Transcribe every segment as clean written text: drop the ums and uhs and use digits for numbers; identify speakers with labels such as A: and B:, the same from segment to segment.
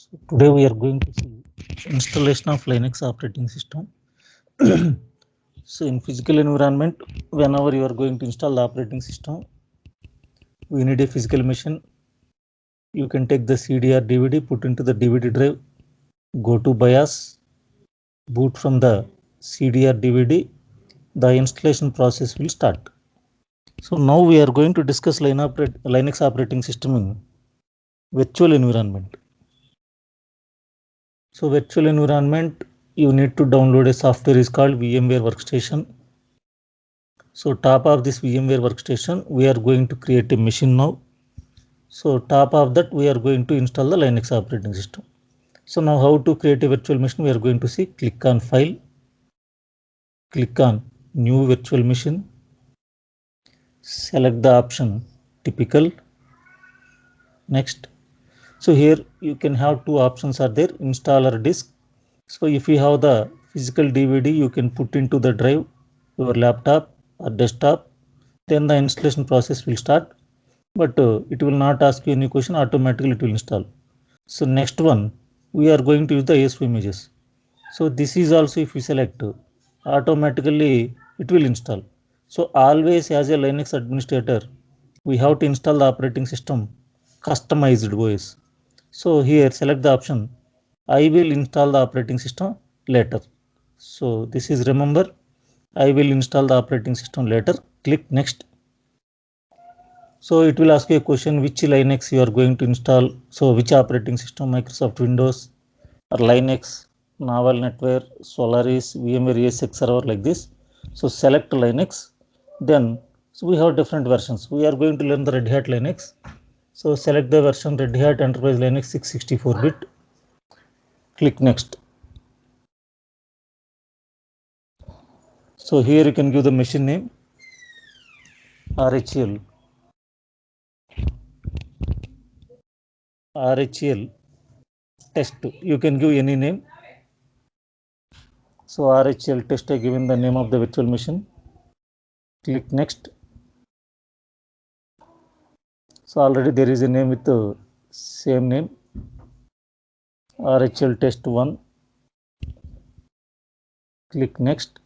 A: So today we are going to see installation of Linux operating system. So in physical environment, whenever you are going to install the operating system, we need a physical machine. You can take the CD or DVD, put into the DVD drive, go to BIOS, boot from the CD or DVD, the installation process will start. So now we are going to discuss Linux operating system in virtual environment. So virtual environment, you need to download a software is called VMware Workstation. So top of this VMware Workstation, we are going to create a machine now. So top of that, we are going to install the Linux operating system. So now how to create a virtual machine, we are going to see, click on File, click on New Virtual Machine, select the option Typical, next. So here you can have two options are there, install or disk. So if you have the physical DVD, you can put into the drive, your laptop or desktop, then the installation process will start, but it will not ask you any question, automatically it will install. So next one, we are going to use the ASV images. So this is also, if you select, automatically it will install. So always as a Linux administrator, we have to install the operating system customized OS. So here select the option, I will install the operating system later. So this is, remember, I will install the operating system later. Click next. So it will ask you a question, which Linux you are going to install. So which operating system, Microsoft Windows or Linux, Novel Netware, Solaris, VMware ESX server, like this. So select Linux. Then so we have different versions. We are going to learn the Red Hat Linux. So select the version Red Hat Enterprise Linux 664-bit. Click next. So here you can give the machine name RHL test. You can give any name. So RHL test, I given the name of the virtual machine. Click next. So already there is a name with the same name, RHL test 1. Click next.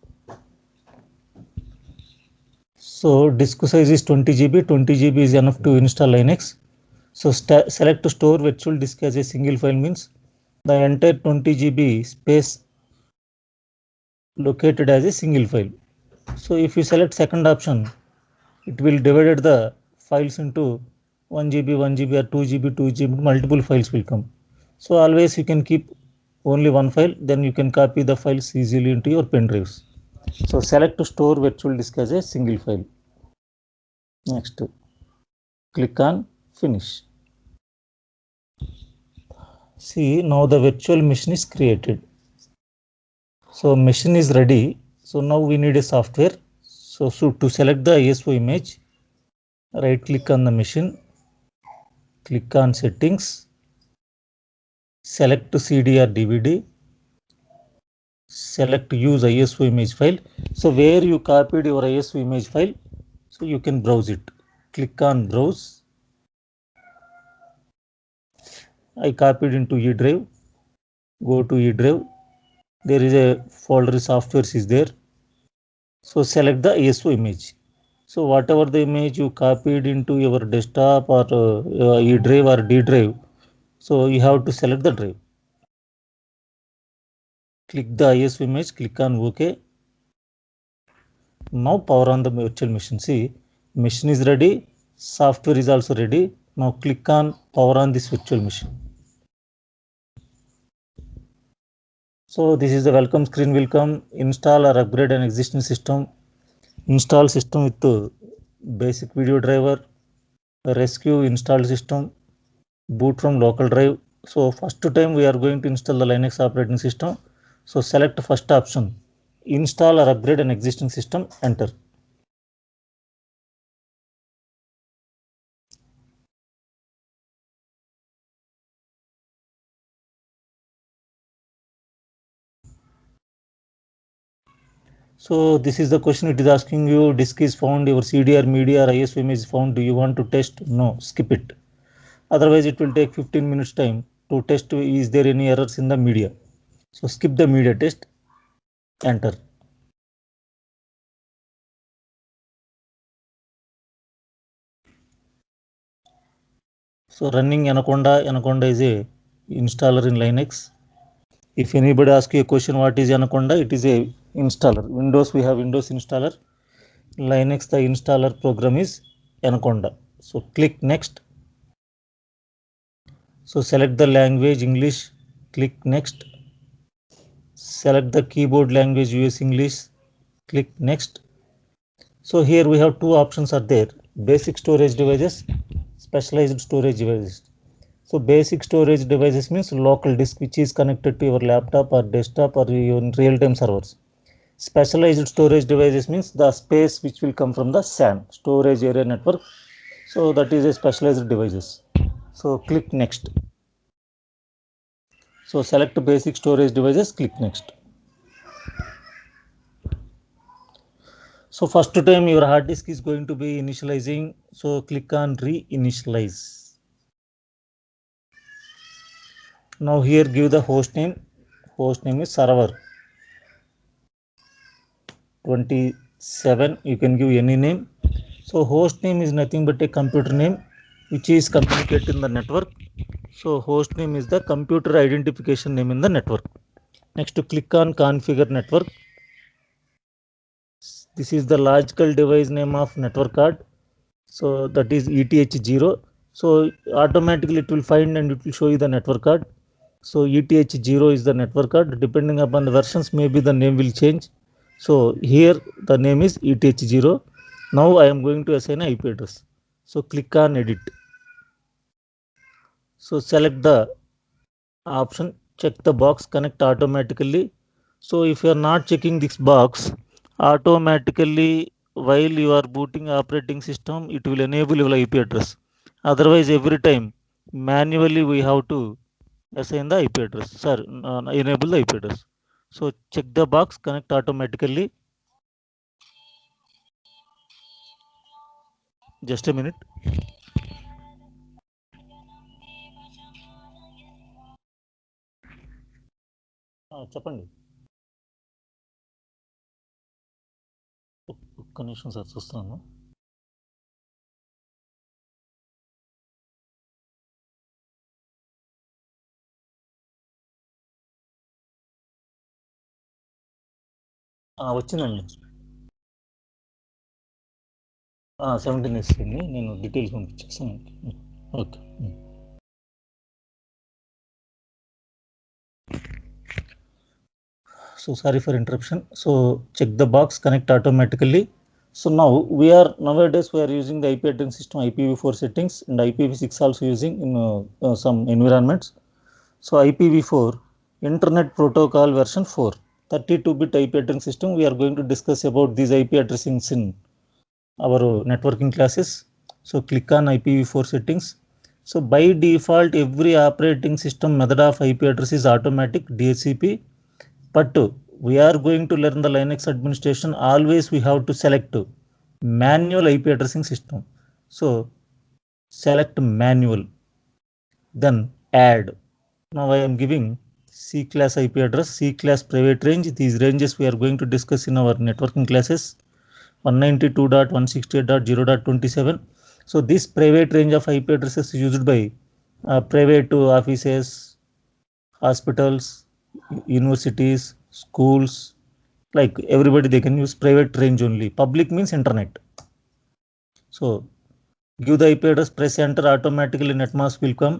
A: So disk size is 20 GB. 20 GB is enough to install Linux. So select to store virtual disk as a single file, means the entire 20 GB space located as a single file. So if you select second option, it will divide the files into 1 GB, 1 GB or 2 GB, 2 GB, multiple files will come. So always you can keep only one file, then you can copy the files easily into your pen drives. So select to store virtual disk as a single file. Next, click on finish. See, now the virtual machine is created. So machine is ready. So now we need a software. So to select the ISO image, right click on the machine, click on settings, select CD or DVD, select use ISO image file. So where you copied your ISO image file, so you can browse it. Click on browse. I copied into E drive. Go to E drive. There is a folder softwares is there. So select the ISO image. So whatever the image you copied into your desktop or E drive or D drive, so you have to select the drive. Click the ISO image, click on OK. Now power on the virtual machine. See, machine is ready, software is also ready. Now click on power on this virtual machine. So this is the welcome screen will come. Install or upgrade an existing system. Install system with the basic video driver. Rescue installed system. Boot from local drive. So first time we are going to install the Linux operating system. So select first option, install or upgrade an existing system, enter. So this is the question it is asking you, disk is found, your CD or media or ISO image is found, do you want to test? No, skip it. Otherwise it will take 15 minutes time. to test is there any errors in the media. So skip the media test, enter. So running Anaconda is a installer in Linux. If anybody asks you a question, what is Anaconda? It is a installer. Windows, we have Windows installer. Linux, the installer program is Anaconda. So click next. So select the language English, click next. Select the keyboard language US English, click next. So here we have two options are there: basic storage devices, specialized storage devices. So basic storage devices means local disk which is connected to your laptop or desktop or your real-time servers. Specialized storage devices means the space which will come from the SAN, storage area network. So that is a specialized devices. So click next. So select basic storage devices, click next. So first time your hard disk is going to be initializing. So click on reinitialize. Now here give the host name. Host name is server 27. You can give any name. So host name is nothing but a computer name which is communicated in the network. So host name is the computer identification name in the network. Next to click on configure network. This is the logical device name of network card. So that is ETH0. So automatically it will find and it will show you the network card. So ETH0 is the network card. Depending upon the versions, maybe the name will change. So here the name is ETH0. Now I am going to assign an IP address. So click on edit. So select the option, check the box, connect automatically. So if you are not checking this box, automatically while you are booting operating system, it will enable your IP address. Otherwise, every time manually we have to assign the IP address. Sir, enable the IP address. So check the box, connect automatically. Just a minute. చెప్పండి. ఒక్క నిమిషం sir చూస్తున్నాను. వచ్చిందండి. 17 ఇస్తుంది. నేను details పంపించేస్తాను. Okay. So sorry for interruption. So check the box, connect automatically. So now nowadays we are using the IP address system IPv4 settings and IPv6 also using in some environments. So IPv4 Internet Protocol version 4, 32-bit IP address system. We are going to discuss about these IP addressings in our networking classes. So click on IPv4 settings. So by default, every operating system method of IP address is automatic DHCP. But we are going to learn the Linux administration. Always we have to select manual IP addressing system. So select manual, then add. Now I am giving C class IP address, C class private range. These ranges we are going to discuss in our networking classes. 192.168.0.27. So this private range of IP addresses is used by private offices, hospitals, universities, schools, like everybody they can use private range only. Public means internet. So give the IP address, press enter, automatically netmask will come.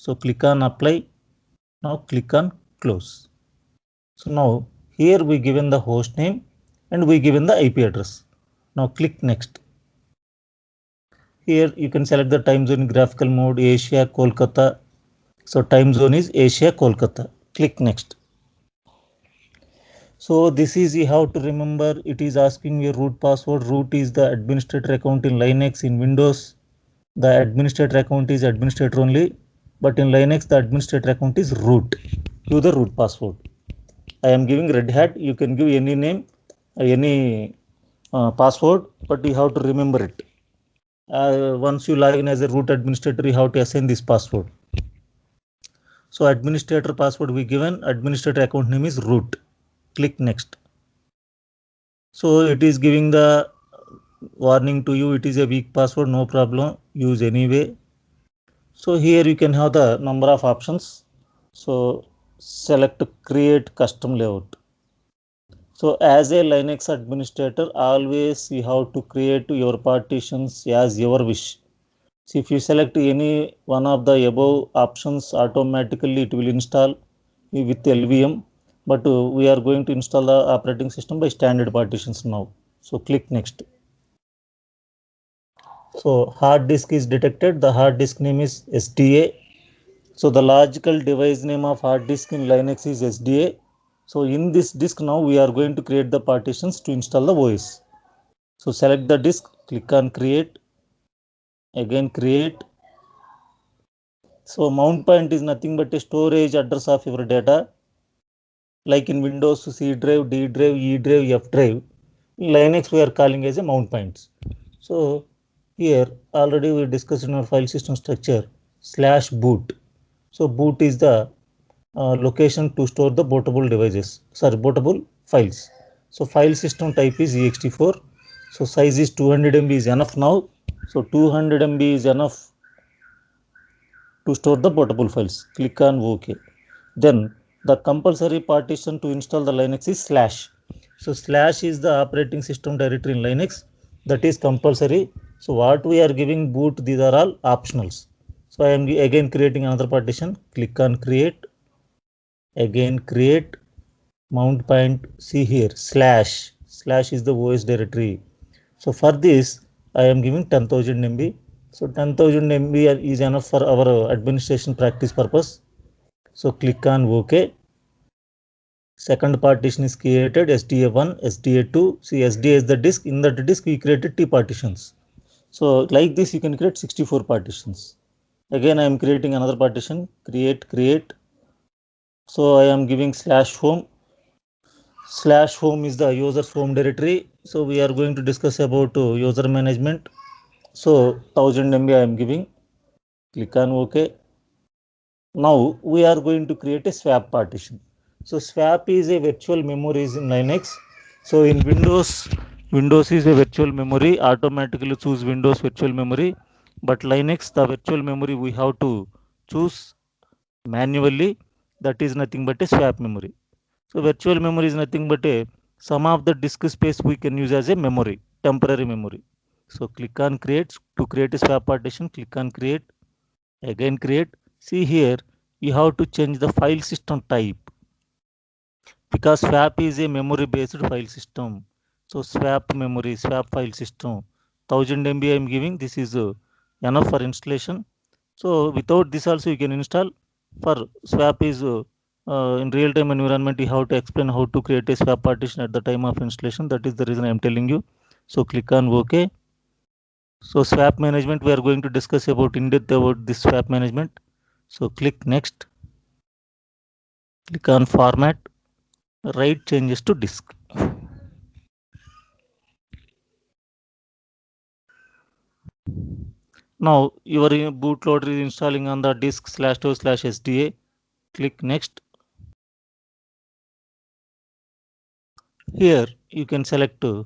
A: So click on apply. Now click on close. So now here we given the host name and we given the IP address. Now click next. Here you can select the time zone in graphical mode, Asia, Kolkata. So time zone is Asia, Kolkata. Click next. So this is how to remember. It is asking your root password. Root is the administrator account in Linux. In Windows, the administrator account is administrator only, but in Linux, the administrator account is root. Give the root password. I am giving Red Hat. You can give any name, any password, but you have to remember it. Once you log in as a root administrator, you have to assign this password. So administrator password we given, administrator account name is root. Click next. So it is giving the warning to you, it is a weak password, no problem, use anyway. So here you can have the number of options. So select create custom layout. So as a Linux administrator, always you have to create your partitions as your wish. So if you select any one of the above options, automatically it will install with LVM. But we are going to install the operating system by standard partitions now. So click next. So hard disk is detected. The hard disk name is SDA. So the logical device name of hard disk in Linux is SDA. So in this disk now we are going to create the partitions to install the OS. So select the disk, click on create, again create. So mount point is nothing but a storage address of your data. Like in Windows, C drive, D drive, E drive, F drive. In Linux we are calling as a mount points. So here already we discussed in our file system structure /boot. So boot is the location to store the bootable devices, bootable files. So file system type is ext4. So size is 200 MB is enough now. So 200 MB is enough to store the bootable files. Click on OK. Then the compulsory partition to install the Linux is slash. So slash is the operating system directory in Linux, that is compulsory. So what we are giving boot, these are all optionals. So I am again creating another partition. Click on create. Again create. Mount point, see here slash is the OS directory. So for this I am giving 10,000 MB. So 10,000 MB is enough for our administration practice purpose. So click on OK. Second partition is created, SDA1, SDA2. See, SDA is the disk. In that disk we created T partitions. So like this you can create 64 partitions. Again I am creating another partition, create. So I am giving /home. /home is the user's home directory. So we are going to discuss about user management. So 1000 MB I am giving. Click on OK. Now we are going to create a swap partition. So swap is a virtual memory in Linux. So in Windows is a virtual memory. Automatically choose Windows virtual memory. But Linux, the virtual memory we have to choose manually. That is nothing but a swap memory. So virtual memory is nothing but a some of the disk space we can use as a memory, temporary memory. So click on create to create a swap partition. Click on create. Again create. See here you have to change the file system type because swap is a memory based file system. So swap memory, swap file system 1000 MB I am giving. This is enough for installation. So without this also you can install. For swap is in real time environment you have to explain how to create a swap partition at the time of installation. That is the reason I am telling you. So click on OK. So swap management we are going to discuss about in depth about this swap management. So click next. Click on format. Write changes to disk. Now your bootloader is installing on the disk /2/SDA. Click next. Here you can select the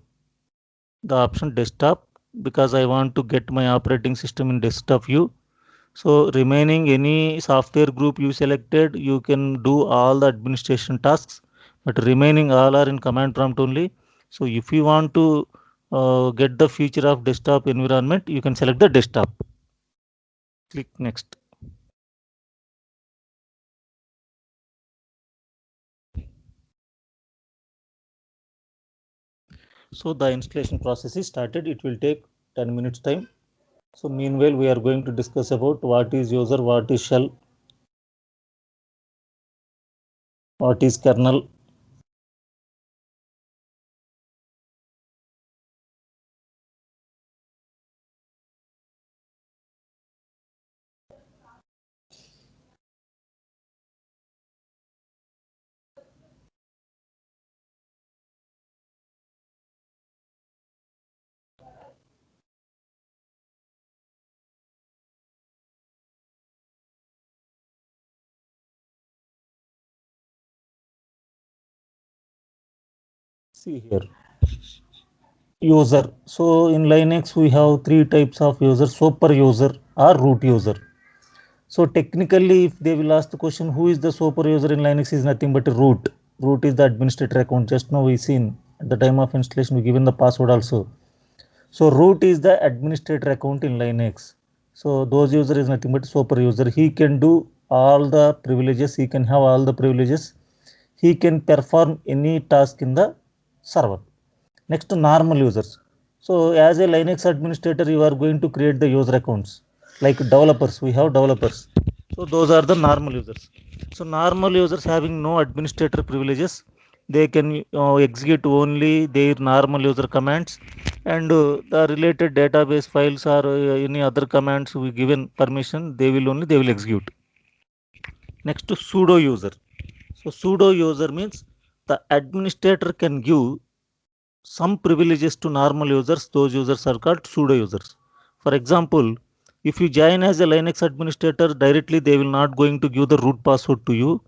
A: option desktop because I want to get my operating system in desktop view. So remaining any software group you selected, you can do all the administration tasks, but remaining all are in command prompt only. So if you want to get the feature of desktop environment, you can select the desktop. Click next. So the installation process is started. It will take 10 minutes time. So meanwhile, we are going to discuss about what is user, what is shell, what is kernel. See here, user. So in Linux we have three types of user: super user or root user. So technically, if they will ask the question, who is the super user in Linux, is nothing but a root. Root is the administrator account. Just now we seen at the time of installation we given the password also. So root is the administrator account in Linux. So those user is nothing but super user. He can do all the privileges. He can have all the privileges. He can perform any task in the server. Next to normal users. So as a Linux administrator, you are going to create the user accounts. Like developers, we have developers. So those are the normal users. So normal users having no administrator privileges, they can execute only their normal user commands, and the related database files or any other commands we given permission, they will execute. Next to pseudo user. So pseudo user means the administrator can give some privileges to normal users. Those users are called pseudo users. For example, if you join as a Linux administrator directly, they will not going to give the root password to you.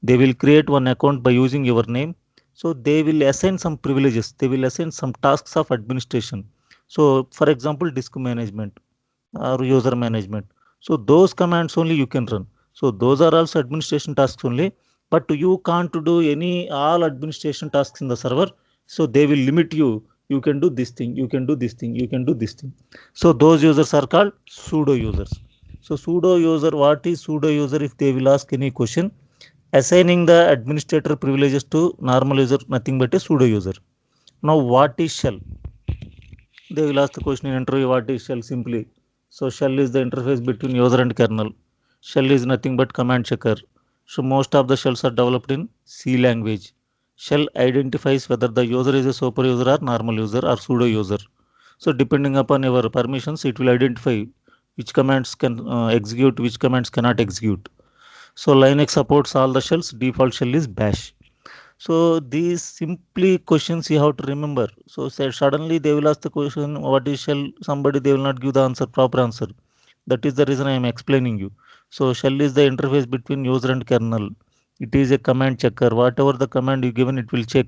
A: They will create one account by using your name. So they will assign some privileges. They will assign some tasks of administration. So for example, disk management or user management. So those commands only you can run. So those are also administration tasks only, but you can't do any all administration tasks in the server. So they will limit you. You can do this thing, you can do this thing, you can do this thing. So those users are called pseudo users. So pseudo user, what is pseudo user? If they will ask any question, assigning the administrator privileges to normal user, nothing but a pseudo user. Now what is shell? They will ask the question in interview, what is shell? Simply, so shell is the interface between user and kernel. Shell is nothing but command checker. So most of the shells are developed in C language. Shell identifies whether the user is a super user or normal user or pseudo user. So depending upon your permissions, it will identify which commands can execute, which commands cannot execute. So Linux supports all the shells. Default shell is bash. So these simply questions you have to remember. So suddenly they will ask the question, what is shell? Somebody, they will not give the answer, proper answer. That is the reason I am explaining you. So shell is the interface between user and kernel. It is a command checker. Whatever the command you given, it will check.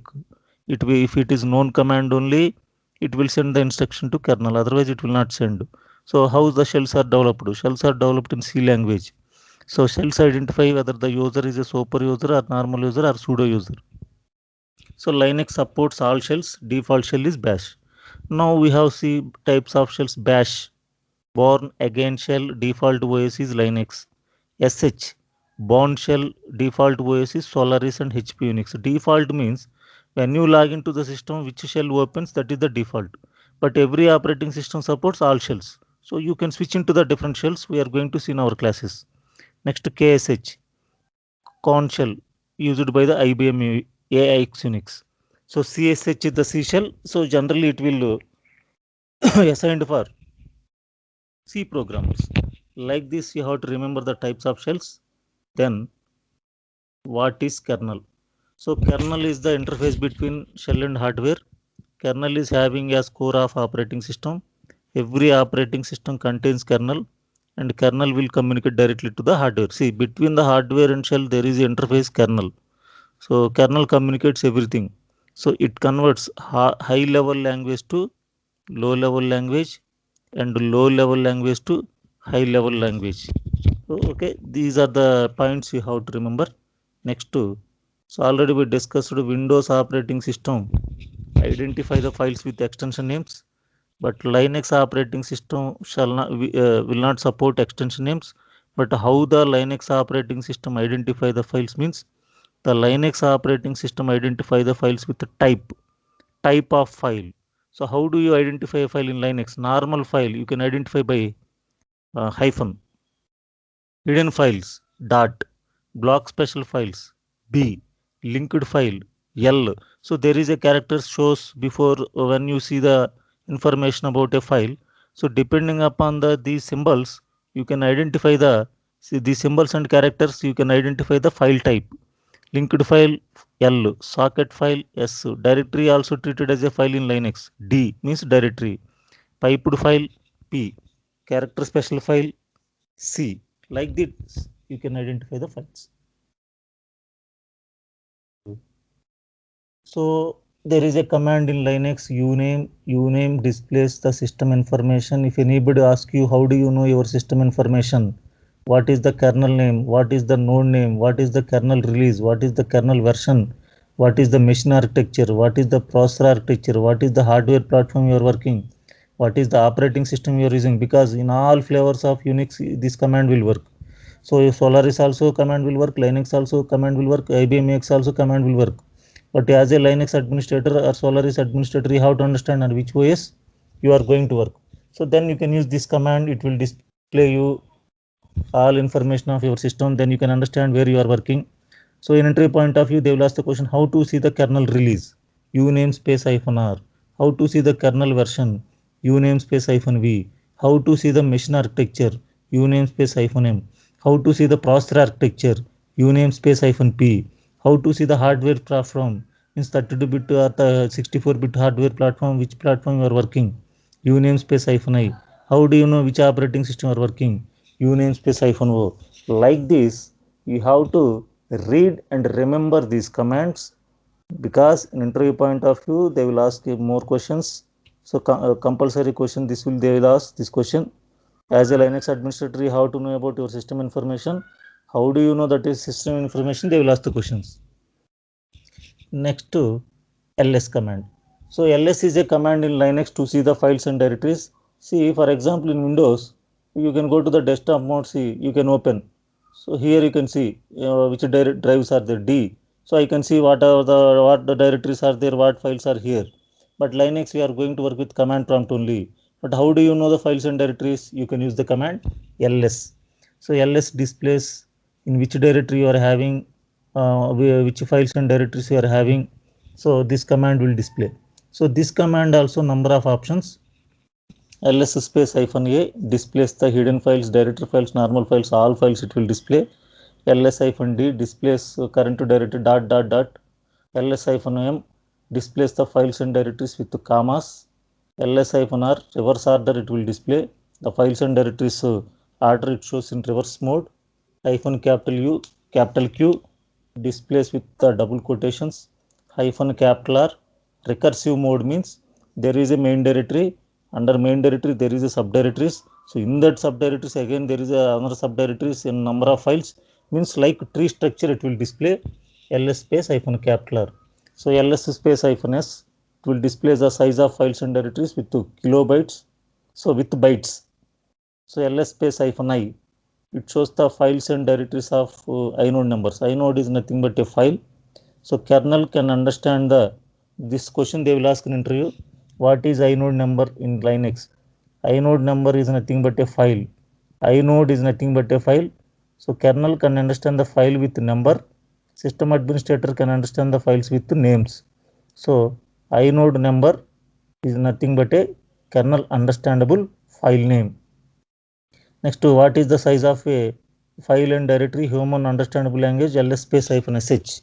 A: It will, if it is known command only, it will send the instruction to kernel. Otherwise, it will not send. So how the shells are developed? Shells are developed in C language. So shells identify whether the user is a super user or normal user or pseudo user. So Linux supports all shells. Default shell is bash. Now we have C types of shells. Bash, born again shell. Default OS is Linux. SH, bourne shell. Default OS is Solaris and HP Unix. Default means when you log into the system, which shell opens, that is the default. But every operating system supports all shells. So you can switch into the different shells. We are going to see in our classes. Next, KSH, corn shell, used by the IBM AIX Unix. So CSH is the C shell. So generally it will assigned for C programmers. Like this, you have to remember the types of shells. Then what is kernel? So kernel is the interface between shell and hardware. Kernel is having as core of operating system. Every operating system contains kernel, and kernel will communicate directly to the hardware. See, between the hardware and shell there is interface kernel. So kernel communicates everything. So it converts high level language to low level language and low level language to high level language. So, okay, these are the points you have to remember. Next to, so already we discussed Windows operating system identify the files with extension names, but Linux operating system shall not will not support extension names. But how the Linux operating system identify the files means, the Linux operating system identify the files with the type of file. So how do you identify a file in Linux? Normal file you can identify by hyphen. Hidden files dot, block special files B, linked file L. So there is a character shows before when you see the information about a file. So depending upon these symbols, you can identify the symbols and characters. You can identify the file type. Linked file L, socket file S, directory also treated as a file in Linux. D means directory. Piped file P, character special file C. Like this, you can identify the files. So there is a command in Linux uname displays the system information. If anybody asks you how do you know your system information, what is the kernel name, what is the node name, what is the kernel release, what is the kernel version, what is the machine architecture, what is the processor architecture, what is the hardware platform you are working, what is the operating system you are using, because in all flavors of Unix this command will work. So if Solaris also command will work, Linux also command will work, IBM X also command will work. But as a Linux administrator or Solaris administrator, you have to understand on which OS you are going to work. So then you can use this command. It will display you all information of your system. Then you can understand where you are working. So in entry point of view, they will ask the question how to see the kernel release. U namespace hyphen R. How to see the kernel version. U namespace hyphen V. How to see the machine architecture. U namespace hyphen M. How to see the processor architecture. U namespace hyphen P. How to see the hardware platform. Means 32-bit or the 64-bit hardware platform. Which platform you are working. U namespace hyphen I. How do you know which operating system you are working. U namespace hyphen O. Like this, you have to read and remember these commands, because in interview point of view they will ask you more questions. So compulsory question, this will they will ask this question. As a Linux administrator, how to know about your system information, how do you know that is system information, they will ask the questions. Next to ls command. So ls is a command in Linux to see the files and directories. See, for example, in Windows you can go to the desktop mode. See, you can open. So here you can see which drives are there, D. So I can see what the directories are there, what files are here. But Linux we are going to work with command prompt only. But how do you know the files and directories? You can use the command ls. So ls displays in which directory you are having, which files and directories you are having. So this command will display. So this command also number of options. ls space hyphen a displays the hidden files, directory files, normal files, all files it will display. ls hyphen d displays current directory dot dot dot. ls hyphen m displays the files and directories with the commas. ls hyphen r reverse order it will display the files and directories order, it shows in reverse mode. Hyphen capital U capital Q displays with the double quotations. Hyphen capital R recursive mode means there is a main directory, under main directory there is a subdirectories. So in that subdirectories again there is another subdirectories in number of files, means like tree structure it will display. ls space hyphen capital R. So ls space hyphen s, it will display the size of files and directories with kilobytes, so with bytes. So ls space hyphen I, it shows the files and directories of inode numbers. Inode is nothing but a file. So kernel can understand the this question they will ask in interview. What is inode number in Linux? Inode number is nothing but a file. Inode is nothing but a file. So kernel can understand the file with number. System administrator can understand the files with names. So inode number is nothing but a kernel understandable file name. Next, what is the size of a file and directory? Human understandable language ls space hyphen sh.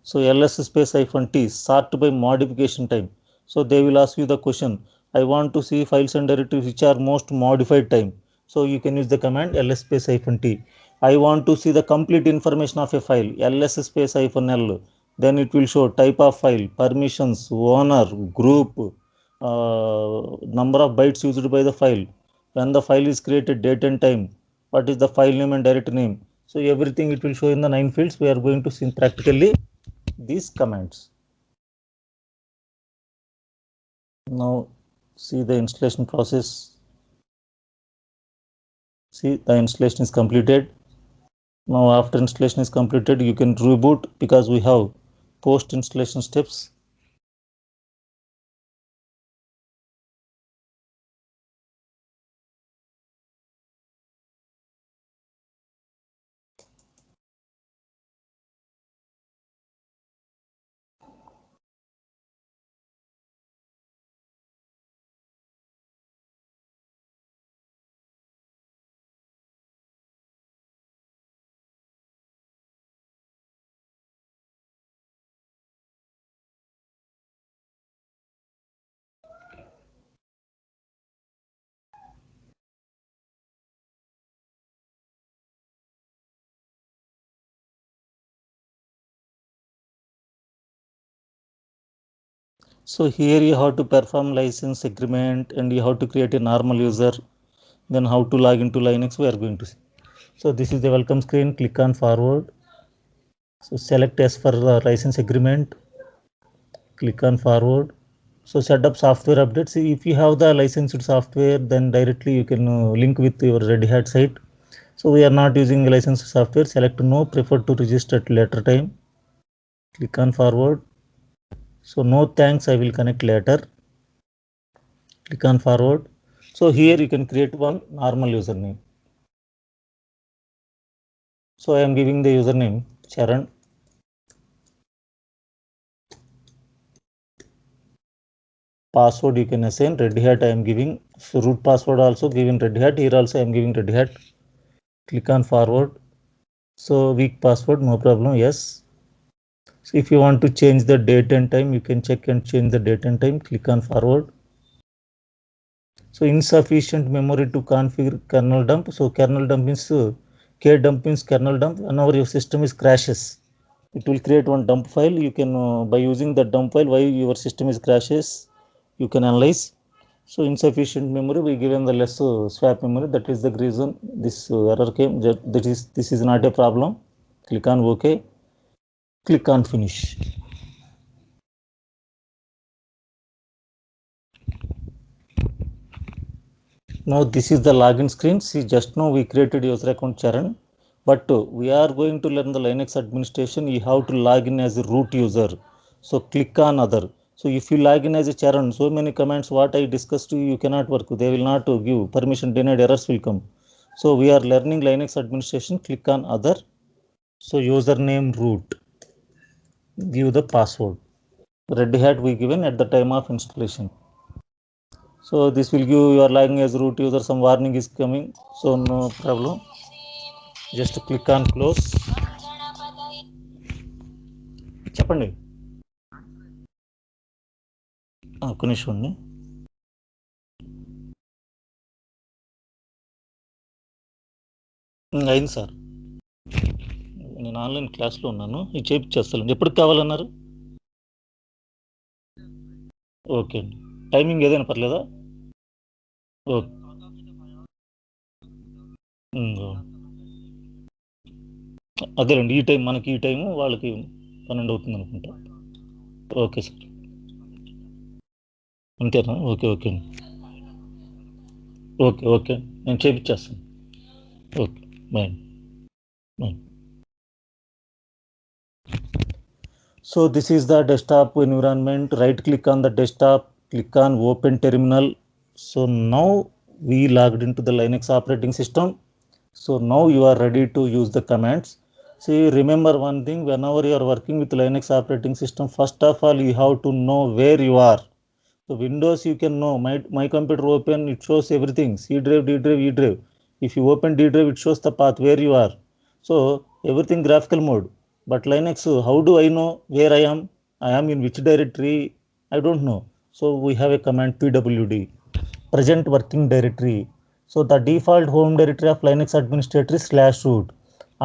A: So ls space hyphen t sort by modification time. So they will ask you the question. I want to see files and directories which are most modified time. So you can use the command ls space hyphen t. I want to see the complete information of a file. ls space hyphen l. Then it will show type of file, permissions, owner, group, number of bytes used by the file, when the file is created, date and time, what is the file name and directory name. So everything it will show in the 9 fields. We are going to see practically these commands. Now see the installation process. See, the installation is completed. Now after installation is completed, you can reboot because we have post installation steps. So here you have to perform license agreement and you have to create a normal user. Then how to log into Linux we are going to see. So this is the welcome screen. Click on forward. So select as for license agreement. Click on forward. So set up software updates. If you have the licensed software, then directly you can link with your Red Hat site. So we are not using licensed software. Select no, prefer to register at later time. Click on forward. So no thanks, I will connect later. Click on forward. So here you can create one normal username. So I am giving the username Charan. Password you can assign Red Hat I am giving. So root password also given Red Hat. Here also I am giving Red Hat. Click on forward. So weak password, no problem. Yes. So if you want to change the date and time, you can check and change the date and time. Click on forward. So insufficient memory to configure kernel dump. So kernel dump means k dump means kernel dump. Whenever your system is crashes, it will create one dump file. You can by using the dump file, why your system is crashes, you can analyze. So insufficient memory, we given the less swap memory. That is the reason this error came. This is not a problem. Click on OK. Click on finish. Now this is the login screen. See, just now we created user account Charan, but we are going to learn the Linux administration. You have to log in as a root user. So click on other. So if you log in as a Charan, so many commands what I discussed to you, you cannot work. They will not give permission denied, errors will come. So we are learning Linux administration. Click on other. So username root. Give the password. Red Hat we given at the time of installation. So this will give you are logging as root user, some warning is coming. So no problem. Just click on close. చెప్పండి ఒక్క నిమిషం అండి. అయింది sir. నేను online క్లాస్లో ఉన్నాను. ఇది చేయించేస్తాను. ఎప్పటికి కావాలన్నారు? ఓకే అండి. టైమింగ్ ఏదైనా పర్లేదా? ఓకే. అదేలేండి, ఈ టైం మనకి ఈ టైము వాళ్ళకి 12 అవుతుంది అనుకుంటా. Okay sir. అంతేనా? ఓకే ఓకే అండి. ఓకే ఓకే నేను చేయించేస్తాను. Okay bye bye. So this is the desktop environment. Right click on the desktop, click on open terminal. So now we logged into the Linux operating system. So now you are ready to use the commands. See, remember one thing, whenever you are working with Linux operating system, first of all you have to know where you are. So Windows you can know, my computer open, it shows everything, C drive, D drive, E drive. If you open D drive, it shows the path where you are. So everything graphical mode. But Linux, how do I know where I am? I am in which directory? I don't know. So we have a command pwd, present working directory. So the default home directory of Linux administrator is /root.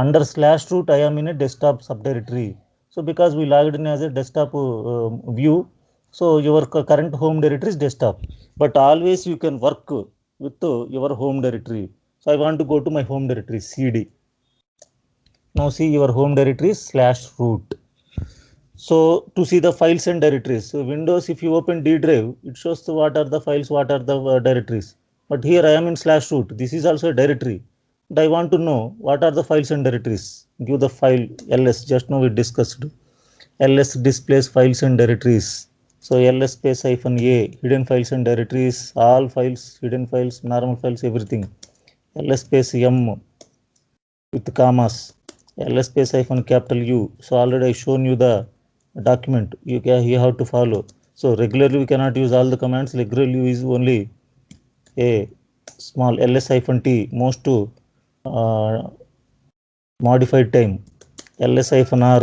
A: Under /root, I am in a desktop subdirectory. So because we logged in as a desktop view, so your current home directory is desktop. But always you can work with your home directory. So I want to go to my home directory, cd. Now see your home directory is /root. So to see the files and directories, so Windows, if you open D drive, it shows the what are the files, what are the directories. But here I am in /root. This is also a directory. And I want to know what are the files and directories. Give the file ls. Just now we discussed. ls displays files and directories. So ls space -a, hidden files and directories, all files, hidden files, normal files, everything. ls space m with commas, ls space -capital U. So already I shown you the document. You have to follow. So regularly we cannot use all the commands. Regularly use only a small ls-t, most uh, modified time, ls-r,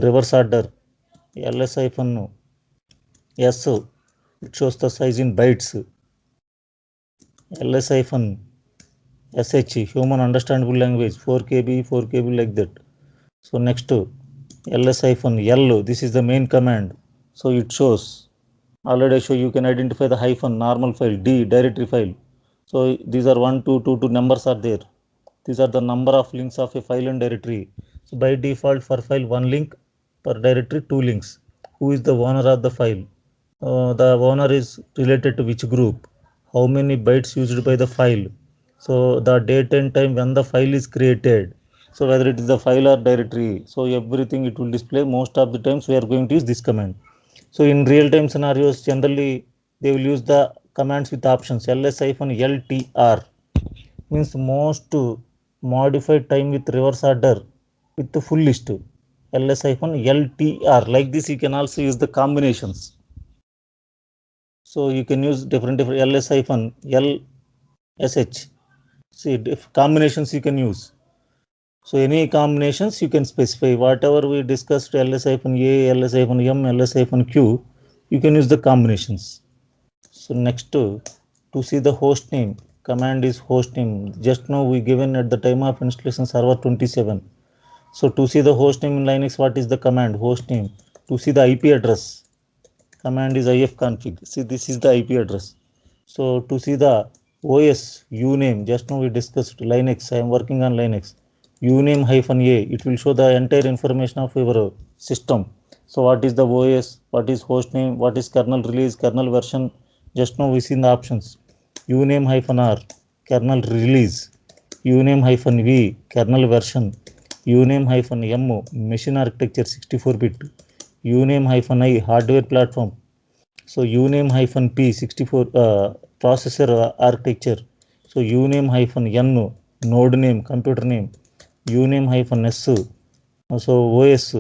A: reverse order, ls-s, it shows the size in bytes, ls-sh, human understandable language, 4 KB, 4 KB like that. So next ls-l, this is the main command. So it shows Already I show you can identify the hyphen, normal file, D, directory file. So these are 1, 2, 2, 2 numbers are there. These are the number of links of a file and directory. So by default for file, one link, per directory, two links. Who is the owner of the file? The owner is related to which group? How many bytes used by the file? So the date and time when the file is created. So whether it is the file or directory. So everything it will display. Most of the times we are going to use this command. So in real-time scenarios, generally they will use the commands with options ls-ltr means most modified time with reverse order with the full list ls-ltr. Like this, you can also use the combinations. So you can use different ls-lsh. See, combinations you can use. So any combinations you can specify. Whatever we discussed ls-a, ls-m, ls-q, you can use the combinations. So next to see the host name, command is host name. Just now we given at the time of installation server 27. So to see the host name in Linux, what is the command? Host name. To see the IP address, command is ifconfig. See, this is the IP address. So to see the OS uname, just now we discussed Linux. I am working on Linux. Uname hyphen a, it will show the entire information of your system. So what is the OS? What is host name? What is kernel release? Kernel version? Just now we see in the options. Uname hyphen r, kernel release. Uname hyphen v, kernel version. Uname hyphen m, machine architecture 64-bit. Uname hyphen I, hardware platform. So uname hyphen p 64 processor architecture. So uname hyphen n, node name, computer name. Uname hyphen s, so OS.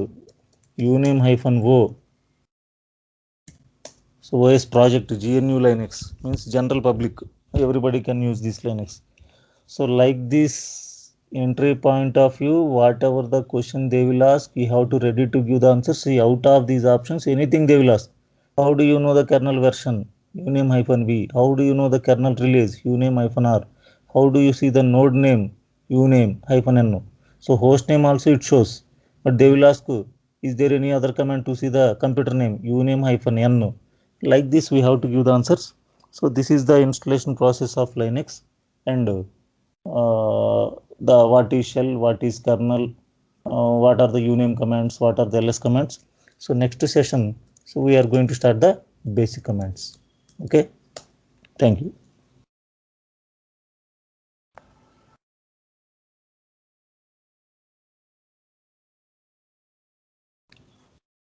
A: Uname hyphen o, so OS project. GNU Linux means general public, everybody can use this Linux. So like this entry point of view, whatever the question they will ask, you have to ready to give the answer. See, out of these options, anything they will ask. How do you know the kernel version? Uname hyphen v. How do you know the kernel release? Uname hyphen r. How do you see the node name? Uname hyphen n. So host name also it shows, but they will ask, is there any other command to see the computer name? Uname hyphen n. Like this, we have to give the answers. So this is the installation process of Linux, and the what is shell, what is kernel, what are the uname commands, what are the ls commands. So next session, so we are going to start the basic commands. Okay, thank you.